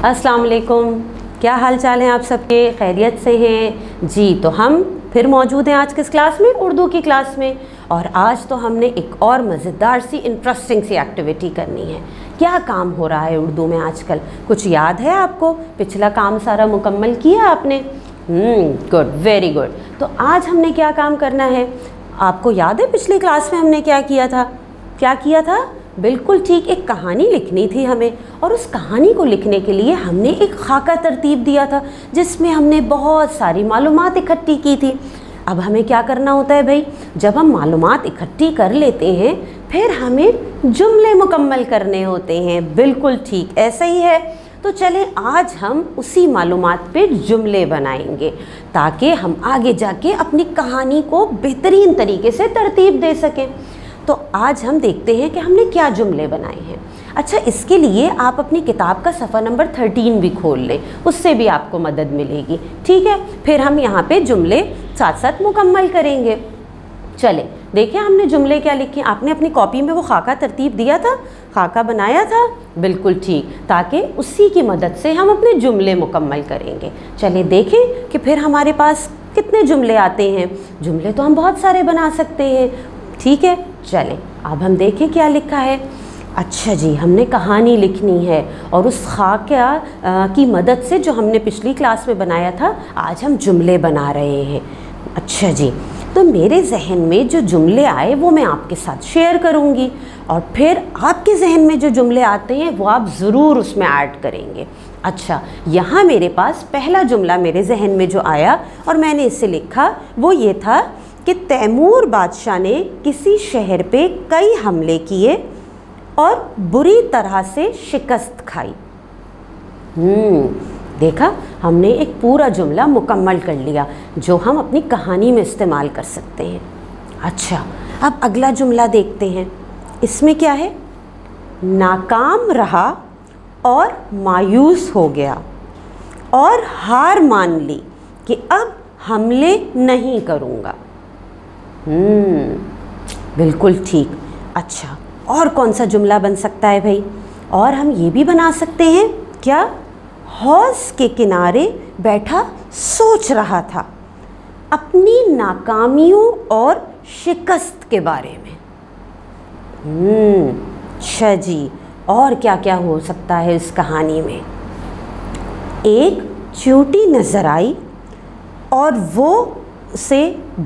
अस्सलाम वालेकुम। क्या हाल चाल हैं आप सबके? खैरियत से हैं जी? तो हम फिर मौजूद हैं आज किस क्लास में? उर्दू की क्लास में। और आज तो हमने एक और मज़ेदार सी इंटरेस्टिंग सी एक्टिविटी करनी है। क्या काम हो रहा है उर्दू में आजकल? कुछ याद है आपको? पिछला काम सारा मुकम्मल किया आपने? Good, very good. तो आज हमने क्या काम करना है? आपको याद है पिछली क्लास में हमने क्या किया था? क्या किया था? बिल्कुल ठीक, एक कहानी लिखनी थी हमें। और उस कहानी को लिखने के लिए हमने एक खाका तरतीब दिया था जिसमें हमने बहुत सारी मालूमात इकट्ठी की थी। अब हमें क्या करना होता है भाई? जब हम मालूमात इकट्ठी कर लेते हैं फिर हमें जुमले मुकम्मल करने होते हैं। बिल्कुल ठीक, ऐसा ही है। तो चलें आज हम उसी मालूमात पे जुमले बनाएंगे ताकि हम आगे जाके अपनी कहानी को बेहतरीन तरीके से तरतीब दे सकें। तो आज हम देखते हैं कि हमने क्या जुमले बनाए हैं। अच्छा, इसके लिए आप अपनी किताब का सफ़ा नंबर 13 भी खोल लें, उससे भी आपको मदद मिलेगी। ठीक है, फिर हम यहाँ पे जुमले साथ साथ मुकम्मल करेंगे। चले देखिए हमने जुमले क्या लिखे। आपने अपनी कॉपी में वो खाका तरतीब दिया था, खाका बनाया था? बिल्कुल ठीक, ताकि उसी की मदद से हम अपने जुमले मुकम्मल करेंगे। चले देखें कि फिर हमारे पास कितने जुमले आते हैं। जुमले तो हम बहुत सारे बना सकते हैं। ठीक है, चलें अब हम देखें क्या लिखा है। अच्छा जी, हमने कहानी लिखनी है और उस खाका की मदद से जो हमने पिछली क्लास में बनाया था आज हम जुमले बना रहे हैं। अच्छा जी, तो मेरे जहन में जो जुमले आए वो मैं आपके साथ शेयर करूंगी और फिर आपके जहन में जो जुमले आते हैं वो आप ज़रूर उसमें ऐड करेंगे। अच्छा, यहाँ मेरे पास पहला जुमला मेरे जहन में जो आया और मैंने इसे लिखा वो ये था कि तैमूर बादशाह ने किसी शहर पे कई हमले किए और बुरी तरह से शिकस्त खाई। देखा, हमने एक पूरा जुमला मुकम्मल कर लिया जो हम अपनी कहानी में इस्तेमाल कर सकते हैं। अच्छा, अब अगला जुमला देखते हैं। इसमें क्या है? नाकाम रहा और मायूस हो गया और हार मान ली कि अब हमले नहीं करूँगा। बिल्कुल ठीक। अच्छा, और कौन सा जुमला बन सकता है भाई? और हम ये भी बना सकते हैं क्या? हौज के किनारे बैठा सोच रहा था अपनी नाकामियों और शिकस्त के बारे में। अच्छा जी, और क्या क्या हो सकता है इस कहानी में? एक चींटी नजर आई और वो उसे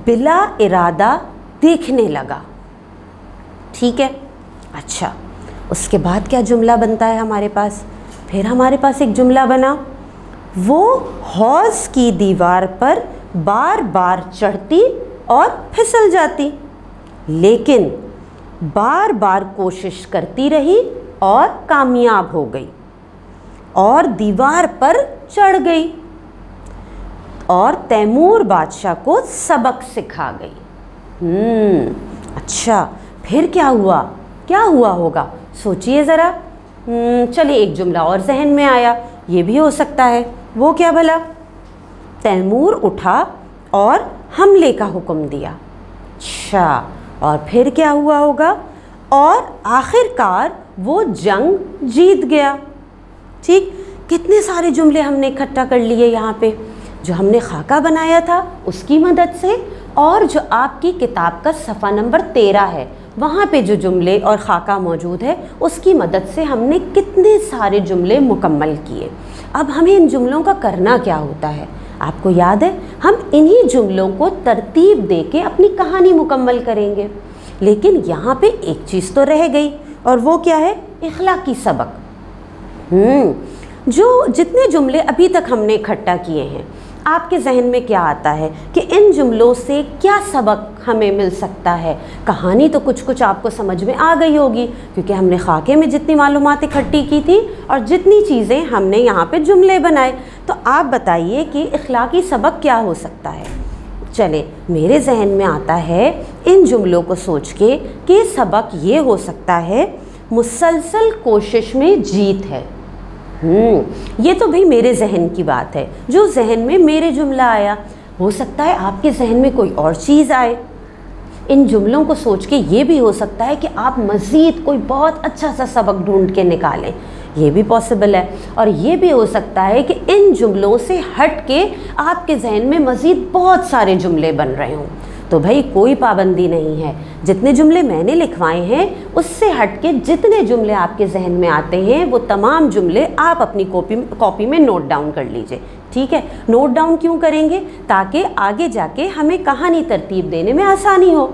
बिला इरादा देखने लगा। ठीक है। अच्छा, उसके बाद क्या जुमला बनता है हमारे पास? फिर हमारे पास एक जुमला बना, वो हौज की दीवार पर बार बार चढ़ती और फिसल जाती लेकिन बार बार कोशिश करती रही और कामयाब हो गई और दीवार पर चढ़ गई और तैमूर बादशाह को सबक सिखा गई। अच्छा, फिर क्या हुआ? क्या हुआ होगा? सोचिए ज़रा। चलिए, एक जुमला और जहन में आया, ये भी हो सकता है। वो क्या भला? तैमूर उठा और हमले का हुक्म दिया। अच्छा, और फिर क्या हुआ होगा? और आखिरकार वो जंग जीत गया। ठीक, कितने सारे जुमले हमने इकट्ठा कर लिए यहाँ पे, जो हमने खाका बनाया था उसकी मदद से और जो आपकी किताब का सफ़ा नंबर 13 है वहाँ पे जो जुमले और खाका मौजूद है उसकी मदद से हमने कितने सारे जुमले मुकम्मल किए। अब हमें इन जुमलों का करना क्या होता है? आपको याद है, हम इन्हीं जुमलों को तरतीब दे के अपनी कहानी मुकम्मल करेंगे। लेकिन यहाँ पे एक चीज़ तो रह गई और वो क्या है? इखलाकी सबक। जो जितने जुमले अभी तक हमने इकट्ठा किए हैं, आपके जहन में क्या आता है कि इन जुमलों से क्या सबक हमें मिल सकता है? कहानी तो कुछ कुछ आपको समझ में आ गई होगी क्योंकि हमने खाके में जितनी मालूमात इकट्ठी की थी और जितनी चीज़ें हमने यहाँ पे जुमले बनाए। तो आप बताइए कि इखलाकी सबक क्या हो सकता है? चले, मेरे जहन में आता है इन जुमलों को सोच के कि सबक ये हो सकता है, मुसलसल कोशिश में जीत है। ये तो भाई मेरे जहन की बात है, जो जहन में मेरे जुमला आया। हो सकता है आपके जहन में कोई और चीज़ आए। इन जुमलों को सोच के ये भी हो सकता है कि आप मज़ीद कोई बहुत अच्छा सा सबक ढूंढ के निकालें, ये भी पॉसिबल है। और ये भी हो सकता है कि इन जुमलों से हट के आपके जहन में मज़ीद बहुत सारे जुमले बन रहे हों। तो भाई कोई पाबंदी नहीं है, जितने जुमले मैंने लिखवाए हैं उससे हट के जितने जुमले आपके जहन में आते हैं वो तमाम जुमले आप अपनी कॉपी में नोट डाउन कर लीजिए। ठीक है, नोट डाउन क्यों करेंगे? ताकि आगे जाके हमें कहानी तरतीब देने में आसानी हो।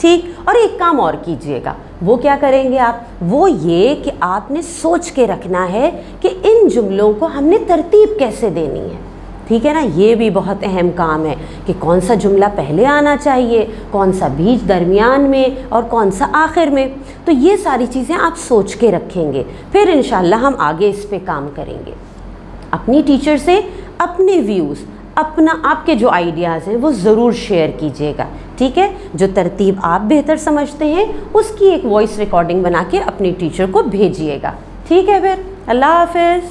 ठीक, और एक काम और कीजिएगा, वो क्या करेंगे आप? वो ये कि आपने सोच के रखना है कि इन जुमलों को हमने तरतीब कैसे देनी है। ठीक है ना, ये भी बहुत अहम काम है कि कौन सा जुमला पहले आना चाहिए, कौन सा बीच दरमियान में और कौन सा आखिर में। तो ये सारी चीज़ें आप सोच के रखेंगे, फिर इंशाल्लाह हम आगे इस पे काम करेंगे। अपनी टीचर से अपने व्यूज़, आपके जो आइडियाज़ हैं वो ज़रूर शेयर कीजिएगा। ठीक है, जो तरतीब आप बेहतर समझते हैं उसकी एक वॉइस रिकॉर्डिंग बना के अपनी टीचर को भेजिएगा। ठीक है, फिर अल्लाह हाफ़िज़।